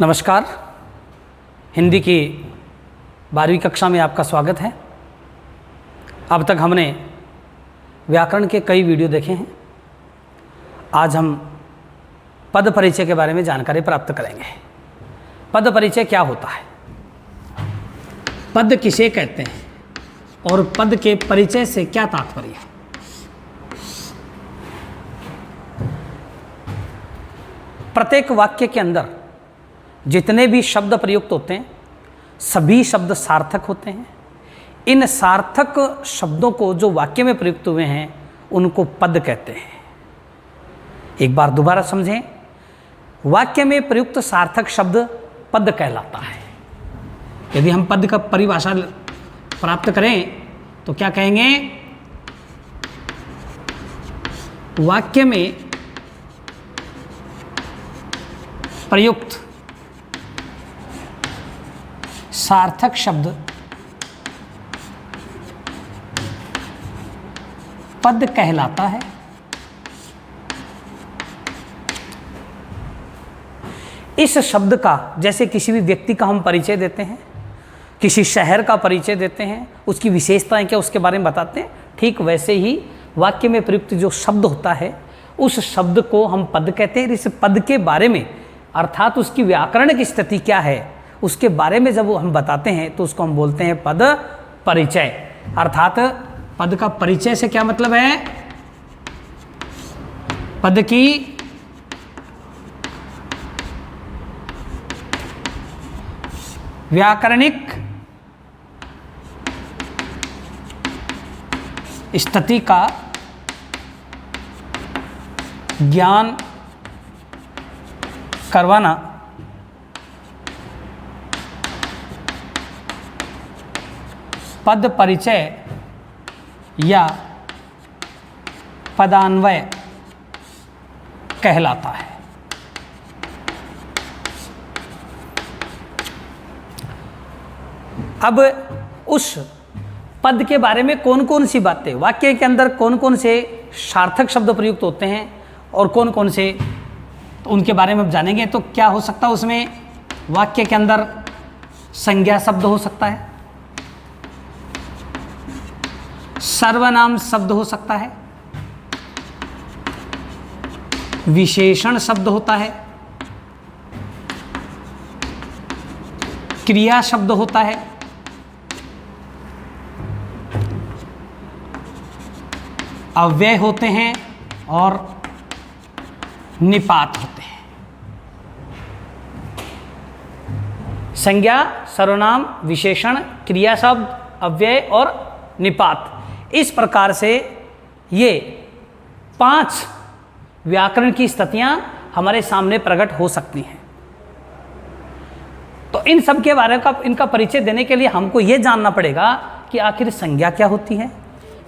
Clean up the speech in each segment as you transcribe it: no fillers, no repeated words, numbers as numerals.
नमस्कार। हिंदी की 12वीं कक्षा में आपका स्वागत है। अब तक हमने व्याकरण के कई वीडियो देखे हैं। आज हम पद परिचय के बारे में जानकारी प्राप्त करेंगे। पद परिचय क्या होता है, पद किसे कहते हैं और पद के परिचय से क्या तात्पर्य है। प्रत्येक वाक्य के अंदर जितने भी शब्द प्रयुक्त होते हैं सभी शब्द सार्थक होते हैं। इन सार्थक शब्दों को जो वाक्य में प्रयुक्त हुए हैं उनको पद कहते हैं। एक बार दोबारा समझें, वाक्य में प्रयुक्त सार्थक शब्द पद कहलाता है। यदि हम पद का परिभाषा प्राप्त करें तो क्या कहेंगे, वाक्य में प्रयुक्त सार्थक शब्द पद कहलाता है। इस शब्द का, जैसे किसी भी व्यक्ति का हम परिचय देते हैं, किसी शहर का परिचय देते हैं, उसकी विशेषताएं क्या उसके बारे में बताते हैं, ठीक वैसे ही वाक्य में प्रयुक्त जो शब्द होता है उस शब्द को हम पद कहते हैं। इस पद के बारे में अर्थात उसकी व्याकरण की स्थिति क्या है उसके बारे में जब हम बताते हैं तो उसको हम बोलते हैं पद परिचय। अर्थात पद का परिचय से क्या मतलब है, पद की व्याकरणिक स्थिति का ज्ञान करवाना पद परिचय या पदान्वय कहलाता है। अब उस पद के बारे में कौन कौन सी बातें, वाक्य के अंदर कौन कौन से सार्थक शब्द प्रयुक्त होते हैं और कौन कौन से, तो उनके बारे में अब जानेंगे। तो क्या हो सकता है उसमें, वाक्य के अंदर संज्ञा शब्द हो सकता है, सर्वनाम शब्द हो सकता है, विशेषण शब्द होता है, क्रिया शब्द होता है, अव्यय होते हैं और निपात होते हैं। संज्ञा, सर्वनाम, विशेषण, क्रिया शब्द, अव्यय और निपात, इस प्रकार से ये 5 व्याकरण की स्थितियां हमारे सामने प्रकट हो सकती हैं। तो इन सब के बारे में इनका परिचय देने के लिए हमको ये जानना पड़ेगा कि आखिर संज्ञा क्या होती है,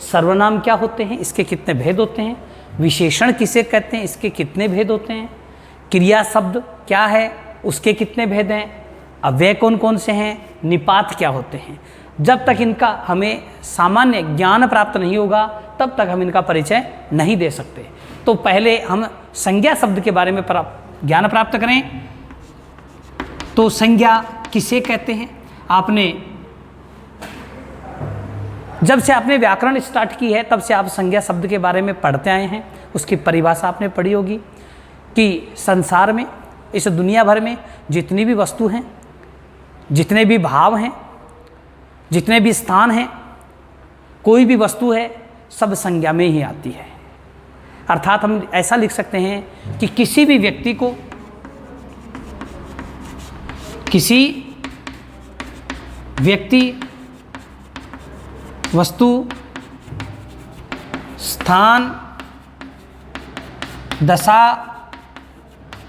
सर्वनाम क्या होते हैं, इसके कितने भेद होते हैं, विशेषण किसे कहते हैं, इसके कितने भेद होते हैं, क्रिया शब्द क्या है, उसके कितने भेद हैं, अव्यय कौन कौन से हैं, निपात क्या होते हैं। जब तक इनका हमें सामान्य ज्ञान प्राप्त नहीं होगा तब तक हम इनका परिचय नहीं दे सकते। तो पहले हम संज्ञा शब्द के बारे में ज्ञान प्राप्त करें। तो संज्ञा किसे कहते हैं, आपने जब से आपने व्याकरण स्टार्ट की है तब से आप संज्ञा शब्द के बारे में पढ़ते आए हैं। उसकी परिभाषा आपने पढ़ी होगी कि संसार में, इस दुनिया भर में जितनी भी वस्तु हैं, जितने भी भाव हैं, जितने भी स्थान हैं, कोई भी वस्तु है, सब संज्ञा में ही आती है। अर्थात हम ऐसा लिख सकते हैं कि किसी भी व्यक्ति को, किसी व्यक्ति, वस्तु, स्थान, दशा,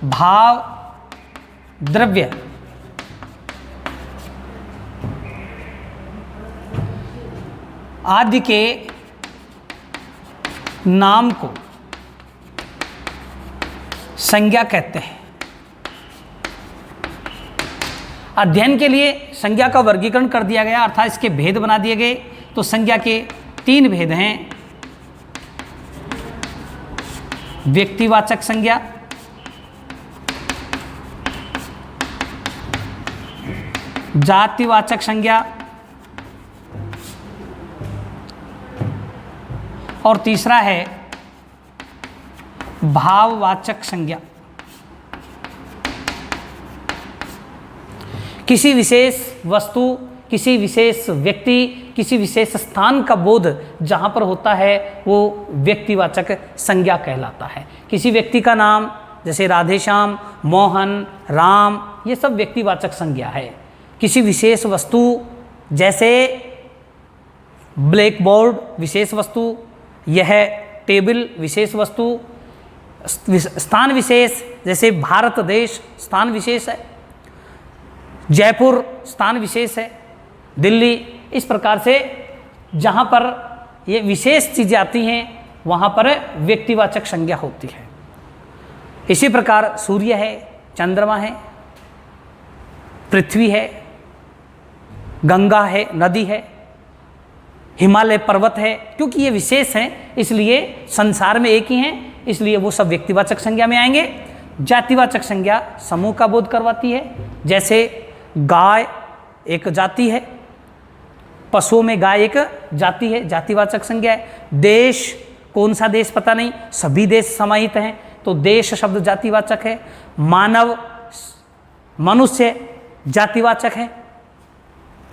भाव, द्रव्य आदि के नाम को संज्ञा कहते हैं। अध्ययन के लिए संज्ञा का वर्गीकरण कर दिया गया, अर्थात इसके भेद बना दिए गए। तो संज्ञा के 3 भेद हैं, व्यक्तिवाचक संज्ञा, जातिवाचक संज्ञा, और तीसरा है भाववाचक संज्ञा। किसी विशेष वस्तु, किसी विशेष व्यक्ति, किसी विशेष स्थान का बोध जहाँ पर होता है वो व्यक्तिवाचक संज्ञा कहलाता है। किसी व्यक्ति का नाम जैसे राधेश्याम, मोहन, राम, ये सब व्यक्तिवाचक संज्ञा है। किसी विशेष वस्तु जैसे ब्लैक बोर्ड विशेष वस्तु, यह टेबल विशेष वस्तु, स्थान विशेष जैसे भारत देश स्थान विशेष है, जयपुर स्थान विशेष है, दिल्ली, इस प्रकार से जहाँ पर ये विशेष चीज़ें आती हैं वहाँ पर व्यक्तिवाचक संज्ञा होती है। इसी प्रकार सूर्य है, चंद्रमा है, पृथ्वी है, गंगा है, नदी है, हिमालय पर्वत है, क्योंकि ये विशेष हैं इसलिए संसार में एक ही हैं, इसलिए वो सब व्यक्तिवाचक संज्ञा में आएंगे। जातिवाचक संज्ञा समूह का बोध करवाती है, जैसे गाय एक जाति है, पशुओं में गाय एक जाति है, जातिवाचक संज्ञा है। देश, कौन सा देश पता नहीं, सभी देश समाहित हैं तो देश शब्द जातिवाचक है। मानव, मनुष्य जातिवाचक है।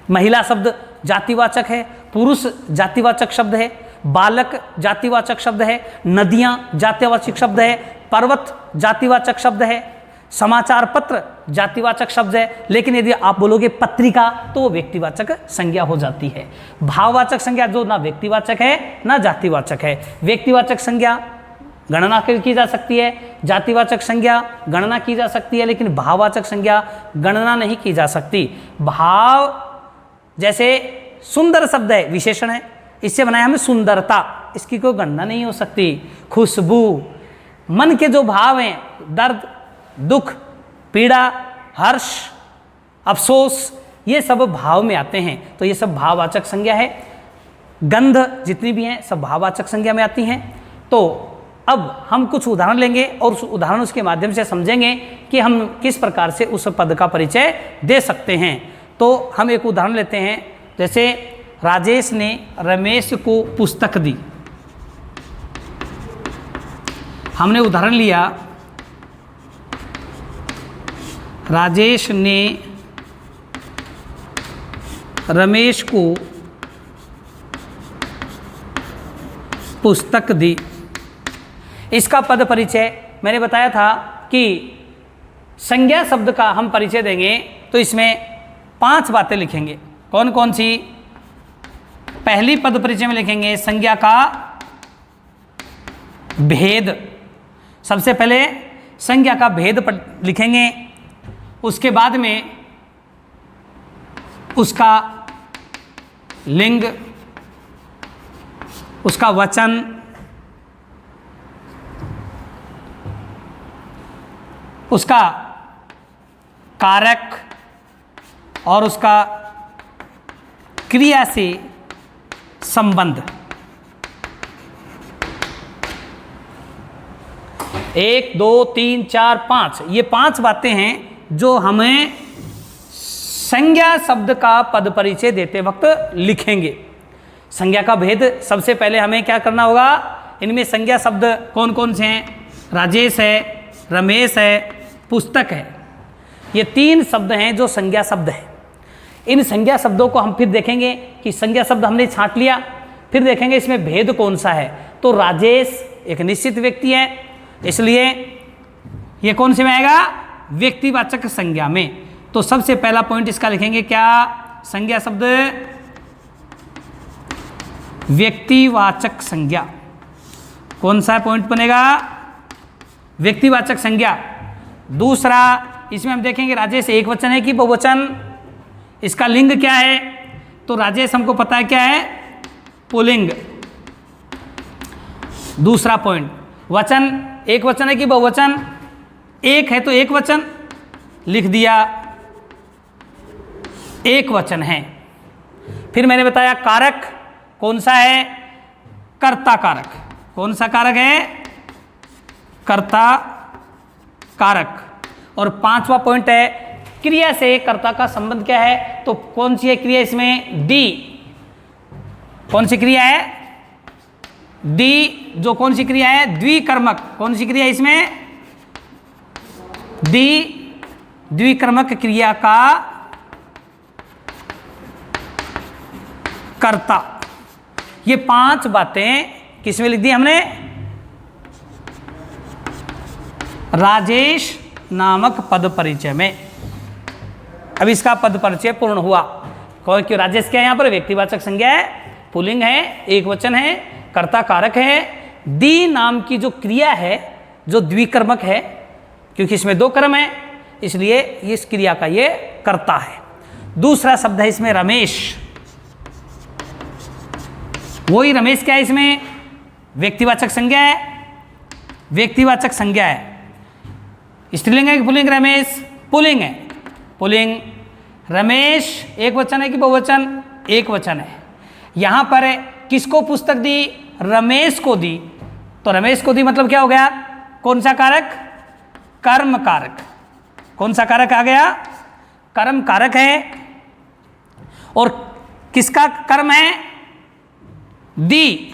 महिला शब्द जातिवाचक है। पुरुष जातिवाचक शब्द है। बालक जातिवाचक शब्द है। नदियाँ जातिवाचक शब्द है। पर्वत जातिवाचक शब्द है। समाचार पत्र जातिवाचक शब्द है। लेकिन यदि आप बोलोगे पत्रिका तो वो व्यक्तिवाचक संज्ञा हो जाती है। भाववाचक संज्ञा जो ना व्यक्तिवाचक है ना जातिवाचक है। व्यक्तिवाचक संज्ञा गणना की जा सकती है, जातिवाचक संज्ञा गणना की जा सकती है, लेकिन भाववाचक संज्ञा गणना नहीं की जा सकती। भाव जैसे सुंदर शब्द है, विशेषण है, इससे बनाया हमें सुंदरता, इसकी कोई गणना नहीं हो सकती। खुशबू, मन के जो भाव हैं, दर्द, दुख, पीड़ा, हर्ष, अफसोस, ये सब भाव में आते हैं, तो ये सब भाववाचक संज्ञा है। गंध जितनी भी हैं सब भाववाचक संज्ञा में आती हैं। तो अब हम कुछ उदाहरण लेंगे और उस उदाहरण के माध्यम से समझेंगे कि हम किस प्रकार से उस पद का परिचय दे सकते हैं। तो हम एक उदाहरण लेते हैं, जैसे राजेश ने रमेश को पुस्तक दी। हमने उदाहरण लिया, राजेश ने रमेश को पुस्तक दी। इसका पद परिचय मैंने बताया था कि संज्ञा शब्द का हम परिचय देंगे तो इसमें 5 बातें लिखेंगे। कौन कौन सी? पहली पद परिचय में लिखेंगे संज्ञा का भेद। सबसे पहले संज्ञा का भेद लिखेंगे, उसके बाद में उसका लिंग, उसका वचन, उसका कारक और उसका क्रिया से संबंध। 1 2 3 4 5, ये 5 बातें हैं जो हमें संज्ञा शब्द का पद परिचय देते वक्त लिखेंगे। संज्ञा का भेद सबसे पहले हमें क्या करना होगा, इनमें संज्ञा शब्द कौन कौन से हैं? राजेश है, रमेश है, पुस्तक है। ये 3 शब्द हैं जो संज्ञा शब्द है। इन संज्ञा शब्दों को हम फिर देखेंगे कि संज्ञा शब्द हमने छांट लिया, फिर देखेंगे इसमें भेद कौन सा है। तो राजेश एक निश्चित व्यक्ति है, इसलिए ये कौन से में आएगा? व्यक्तिवाचक संज्ञा में। तो सबसे पहला पॉइंट इसका लिखेंगे क्या? संज्ञा शब्द व्यक्तिवाचक संज्ञा। कौन सा पॉइंट बनेगा? व्यक्तिवाचक संज्ञा। दूसरा, इसमें हम देखेंगे राजेश एक वचन है कि बहुवचन, इसका लिंग क्या है? तो राजेश हमको पता है क्या है? पुल्लिंग। दूसरा पॉइंट, वचन एक वचन है कि बहुवचन? एक है तो एक वचन लिख दिया, एक वचन है। फिर मैंने बताया कारक कौन सा है? कर्ता कारक। कौन सा कारक है? कर्ता कारक। और 5वां पॉइंट है क्रिया से कर्ता का संबंध क्या है? तो कौन सी है क्रिया इसमें? डी। कौन सी क्रिया है? डी। जो कौन सी क्रिया है? द्विकर्मक। कौन सी क्रिया इसमें? डी। द्विकर्मक क्रिया का कर्ता। ये 5 बातें किसमें लिख दी हमने? राजेश नामक पद परिचय में। अब इसका पद परिचय पूर्ण हुआ। कौन? क्यों? राजेश क्या है यहाँ पर? व्यक्तिवाचक संज्ञा है, पुल्लिंग है, एक वचन है, कर्ता कारक है। दी नाम की जो क्रिया है जो द्विकर्मक है, क्योंकि इसमें 2 कर्म है, इसलिए इस क्रिया का ये कर्ता है। दूसरा शब्द है इसमें रमेश। वही रमेश क्या है इसमें? व्यक्तिवाचक संज्ञा है, व्यक्तिवाचक संज्ञा है। स्त्रीलिंग है कि पुल्लिंग? रमेश पुल्लिंग है, पुल्लिंग। रमेश एक वचन है कि बहुवचन? एक वचन है। यहां पर किसको पुस्तक दी? रमेश को दी। तो रमेश को दी मतलब क्या हो गया? कौन सा कारक? कर्म कारक। कौन सा कारक आ गया? कर्म कारक है। और किसका कर्म है? दी।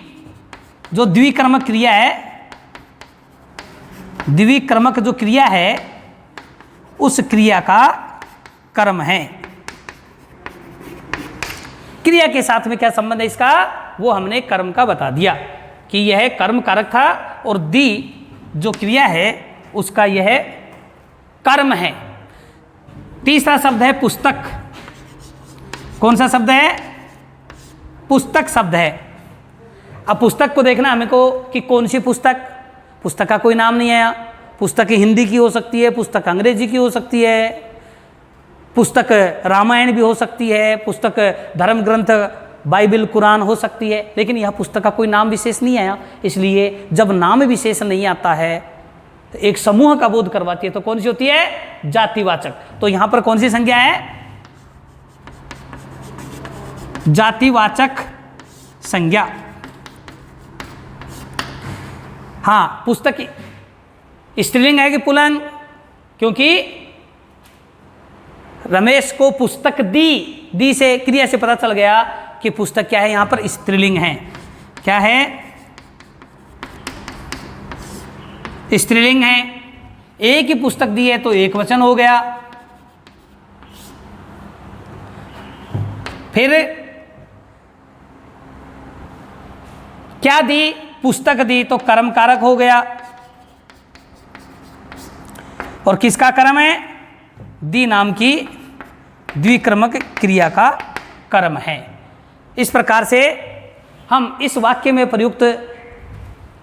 जो द्विकर्मक क्रिया है, द्विकर्मक जो क्रिया है उस क्रिया का कर्म है। क्रिया के साथ में क्या संबंध है इसका? वो हमने कर्म का बता दिया कि यह कर्म कारक था और दी जो क्रिया है उसका यह कर्म है। तीसरा शब्द है पुस्तक। कौन सा शब्द है? पुस्तक शब्द है। अब पुस्तक को देखना हमें को कि कौन सी पुस्तक। पुस्तक का कोई नाम नहीं है। पुस्तक हिंदी की हो सकती है, पुस्तक अंग्रेजी की हो सकती है, पुस्तक रामायण भी हो सकती है, पुस्तक धर्म ग्रंथ बाइबल कुरान हो सकती है, लेकिन यह पुस्तक का कोई नाम विशेष नहीं आया। इसलिए जब नाम विशेष नहीं आता है तो एक समूह का बोध करवाती है। तो कौन सी होती है? जातिवाचक। तो यहां पर कौन सी संज्ञा है? जातिवाचक संज्ञा। हाँ, पुस्तक स्त्रीलिंग है कि पुल्लिंग? क्योंकि रमेश को पुस्तक दी, दी से क्रिया से पता चल गया कि पुस्तक क्या है? यहां पर स्त्रीलिंग है। क्या है? स्त्रीलिंग है। एक ही पुस्तक दी है तो एक वचन हो गया। फिर क्या दी? पुस्तक दी तो कर्म कारक हो गया। और किसका कर्म है? दी नाम की द्विकर्मक क्रिया का कर्म है। इस प्रकार से हम इस वाक्य में प्रयुक्त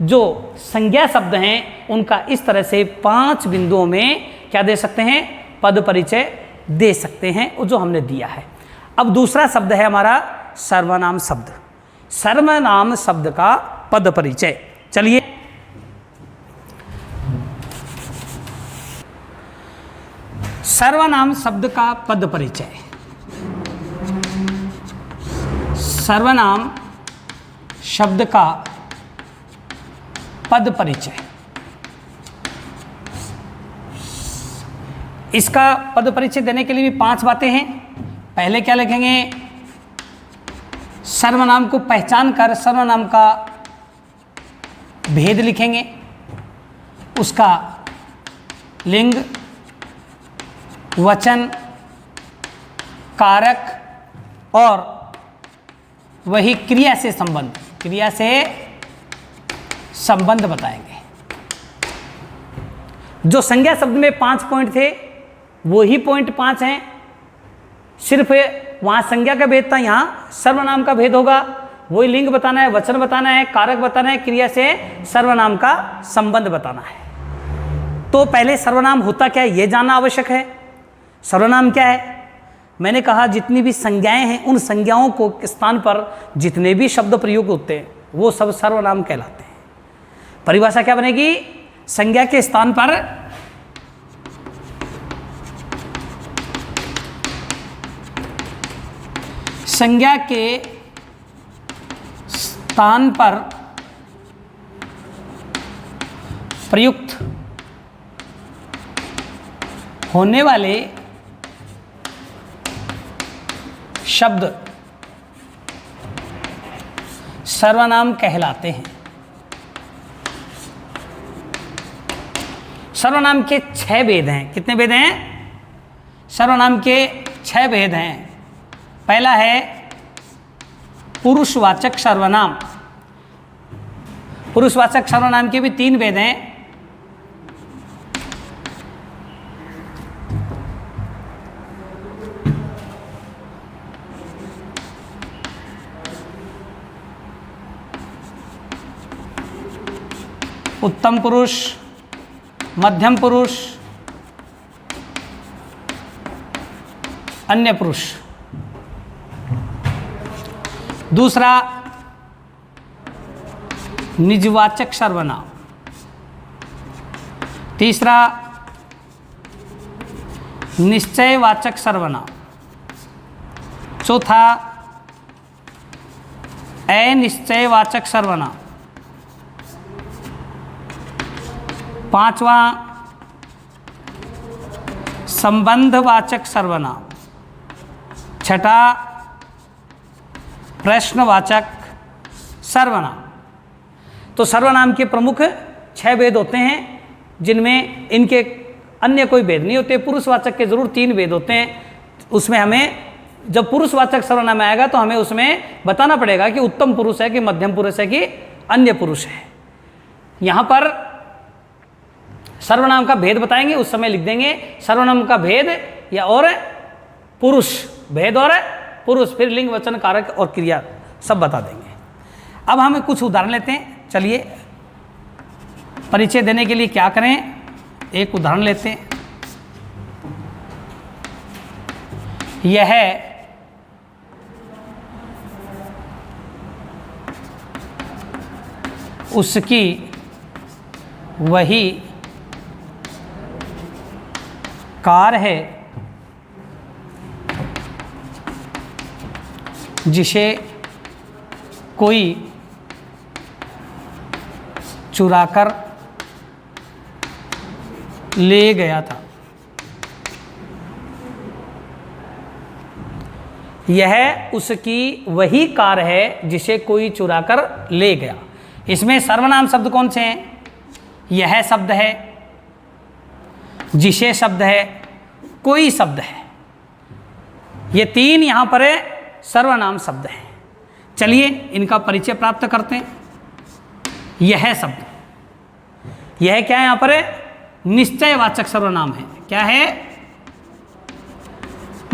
जो संज्ञा शब्द हैं उनका इस तरह से 5 बिंदुओं में क्या दे सकते हैं? पद परिचय दे सकते हैं, जो हमने दिया है। अब दूसरा शब्द है हमारा सर्वनाम शब्द। सर्वनाम शब्द का पद परिचय। चलिए, सर्वनाम शब्द का पद परिचय। सर्वनाम शब्द का पद परिचय। इसका पद परिचय देने के लिए भी 5 बातें हैं। पहले क्या लिखेंगे? सर्वनाम को पहचान कर सर्वनाम का भेद लिखेंगे, उसका लिंग, वचन, कारक और वही क्रिया से संबंध, क्रिया से संबंध बताएंगे। जो संज्ञा शब्द में 5 पॉइंट थे वो ही पॉइंट 5 हैं। सिर्फ वहाँ संज्ञा का भेद था, यहाँ सर्वनाम का भेद होगा। वही लिंग बताना है, वचन बताना है, कारक बताना है, क्रिया से सर्वनाम का संबंध बताना है। तो पहले सर्वनाम होता क्या है ये जानना आवश्यक है। सर्वनाम क्या है? मैंने कहा जितनी भी संज्ञाएं हैं उन संज्ञाओं को स्थान पर जितने भी शब्द प्रयोग होते हैं वो सब सर्वनाम कहलाते हैं। परिभाषा क्या बनेगी? संज्ञा के स्थान पर संज्ञा के स्थान पर प्रयुक्त होने वाले शब्द सर्वनाम कहलाते हैं। सर्वनाम के 6 भेद हैं। कितने भेद हैं? सर्वनाम के 6 भेद हैं। पहला है पुरुषवाचक सर्वनाम। पुरुषवाचक सर्वनाम के भी 3 भेद हैं। उत्तम पुरुष, मध्यम पुरुष, अन्य पुरुष। दूसरा निजवाचक सर्वनाम। तीसरा निश्चयवाचक सर्वनाम। चौथा अनिश्चयवाचक सर्वनाम। पांचवा संबंधवाचक सर्वनाम। छठा प्रश्नवाचक सर्वनाम। तो सर्वनाम के प्रमुख 6 भेद होते हैं, जिनमें इनके अन्य कोई भेद नहीं होते। पुरुषवाचक के जरूर 3 भेद होते हैं। उसमें हमें जब पुरुषवाचक सर्वनाम आएगा तो हमें उसमें बताना पड़ेगा कि उत्तम पुरुष है कि मध्यम पुरुष है कि अन्य पुरुष है। यहाँ पर सर्वनाम का भेद बताएंगे, उस समय लिख देंगे सर्वनाम का भेद या और पुरुष, भेद और पुरुष, फिर लिंग, वचन, कारक और क्रिया सब बता देंगे। अब हम कुछ उदाहरण लेते हैं। चलिए परिचय देने के लिए क्या करें, एक उदाहरण लेते हैं। यह उसकी वही कार है जिसे कोई चुराकर ले गया था। यह उसकी वही कार है जिसे कोई चुराकर ले गया। इसमें सर्वनाम शब्द कौन से हैं? यह शब्द है, जिसे शब्द है, कोई शब्द है। ये 3 यहां पर सर्वनाम शब्द हैं। चलिए इनका परिचय प्राप्त करते हैं। यह शब्द, यह क्या है? यहां पर निश्चयवाचक सर्वनाम है। क्या है?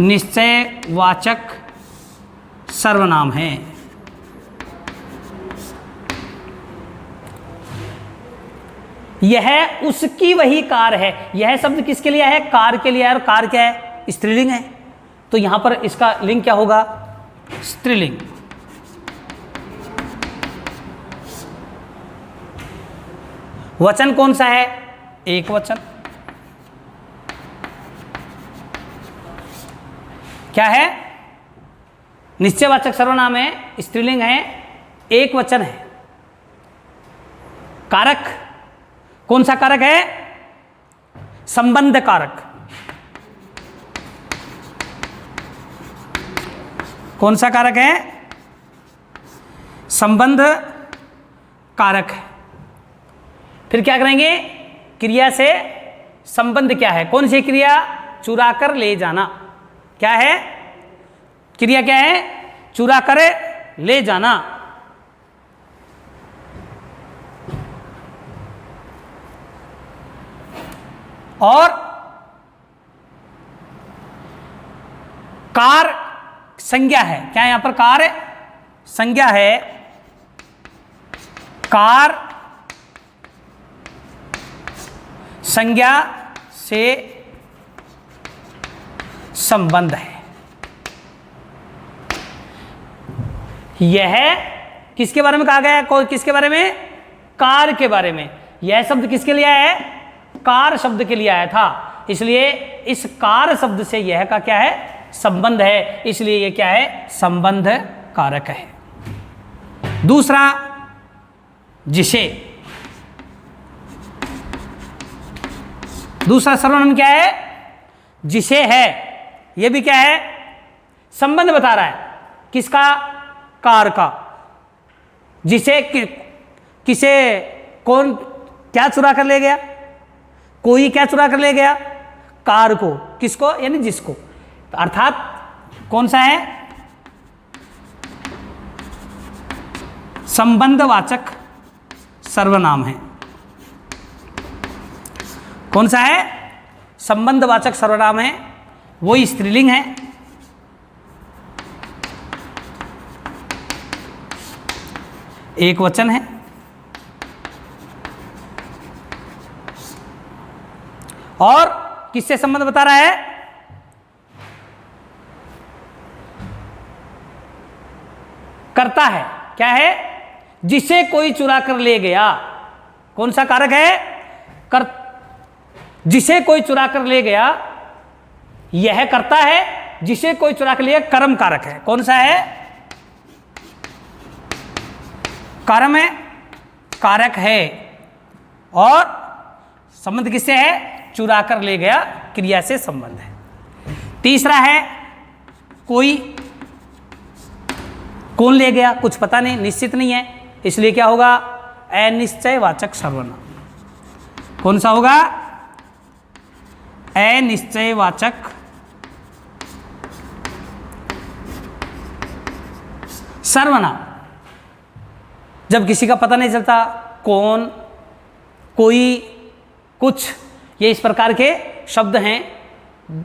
निश्चयवाचक सर्वनाम है। यह उसकी वही कार है। यह शब्द किसके लिए है? कार के लिए है। और कार क्या है? स्त्रीलिंग है। तो यहां पर इसका लिंग क्या होगा? स्त्रीलिंग। वचन कौन सा है? एक वचन। क्या है? निश्चयवाचक सर्वनाम है, स्त्रीलिंग है, एक वचन है। कारक कौन सा कारक है? संबंध कारक। कौन सा कारक है? संबंध कारक है। फिर क्या करेंगे? क्रिया से संबंध क्या है? कौन सी क्रिया? चुराकर ले जाना। क्या है? क्रिया क्या है? चुराकर ले जाना। और कार संज्ञा है। क्या यहां पर? कार संज्ञा है। कार संज्ञा से संबंध है। यह किसके बारे में कहा गया है? किसके बारे में? कार के बारे में। यह शब्द किसके लिए आया है? कार शब्द के लिए आया था। इसलिए इस कार शब्द से यह का क्या है? संबंध है। इसलिए यह क्या है? संबंध कारक है। दूसरा जिसे। दूसरा सर्वनाम क्या है? जिसे है। यह भी क्या है? संबंध बता रहा है किसका, कार का, जिसे किसे कौन क्या चुरा कर ले गया, कोई क्या चुरा कर ले गया, कार को, किसको यानी जिसको, तो अर्थात कौन सा है, संबंधवाचक सर्वनाम है। कौन सा है, संबंधवाचक सर्वनाम है, वो स्त्रीलिंग है। एक वचन है और किससे संबंध बता रहा है, करता है, क्या है, जिसे कोई चुरा कर ले गया। कौन सा कारक है, कर, जिसे कोई चुरा कर ले गया, यह करता है, जिसे कोई चुरा कर ले गया कर्म कारक है। कौन सा है, कर्म है, कारक है, और संबंध किससे है, चुरा कर ले गया, क्रिया से संबंध है। तीसरा है कोई, कौन ले गया कुछ पता नहीं, निश्चित नहीं है, इसलिए क्या होगा, अनिश्चयवाचक सर्वनाम। कौन सा होगा, अनिश्चयवाचक सर्वनाम। जब किसी का पता नहीं चलता, कौन, कोई, कुछ, ये इस प्रकार के शब्द हैं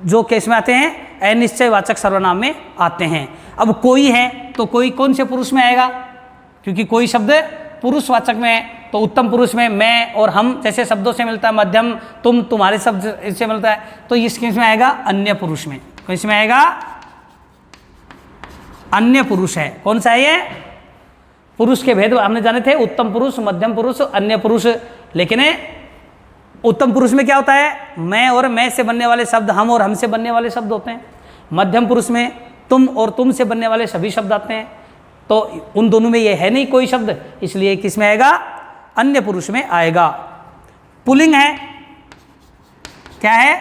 जो केस में आते हैं, अनिश्चयवाचक सर्वनाम में आते हैं। अब कोई है तो कोई कौन से पुरुष में आएगा, क्योंकि कोई शब्द पुरुषवाचक में है, तो उत्तम पुरुष में मैं और हम जैसे शब्दों से मिलता है, मध्यम तुम तुम्हारे शब्द इससे मिलता है, तो इस केस में आएगा अन्य पुरुष में। किस में आएगा, अन्य पुरुष है। कौन सा है ये, पुरुष के भेद हमने जाने थे, उत्तम पुरुष, मध्यम पुरुष, अन्य पुरुष। लेकिन उत्तम पुरुष में क्या होता है, मैं और मैं से बनने वाले शब्द हम और हम से बनने वाले शब्द होते हैं। मध्यम पुरुष में तुम और तुम से बनने वाले सभी शब्द आते हैं, तो उन दोनों में ये है नहीं कोई शब्द, इसलिए किस में आएगा, अन्य पुरुष में आएगा। पुल्लिंग है, क्या है,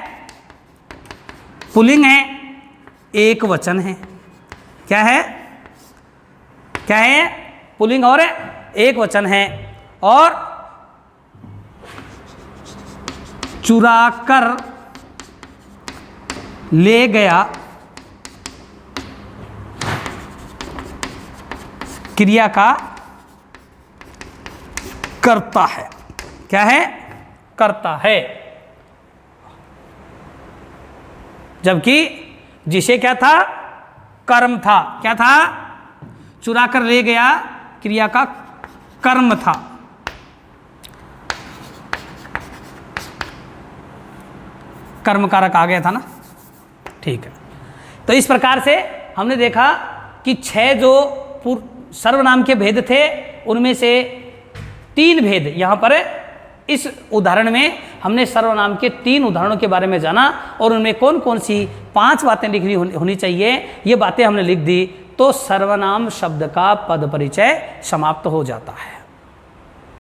पुल्लिंग है, एक वचन है। क्या है, क्या है, पुल्लिंग और एक वचन है, और चुरा कर ले गया क्रिया का करता है। क्या है, करता है। जबकि जिसे क्या था, कर्म था। क्या था, चुरा कर ले गया क्रिया का कर्म था। कर्म कारक आ गया था ना, ठीक है। तो इस प्रकार से हमने देखा कि 6 जो सर्वनाम के भेद थे, उनमें से 3 भेद यहाँ पर इस उदाहरण में हमने सर्वनाम के 3 उदाहरणों के बारे में जाना, और उनमें कौन कौन सी 5 बातें लिखनी होनी चाहिए, ये बातें हमने लिख दी, तो सर्वनाम शब्द का पद परिचय समाप्त हो जाता है।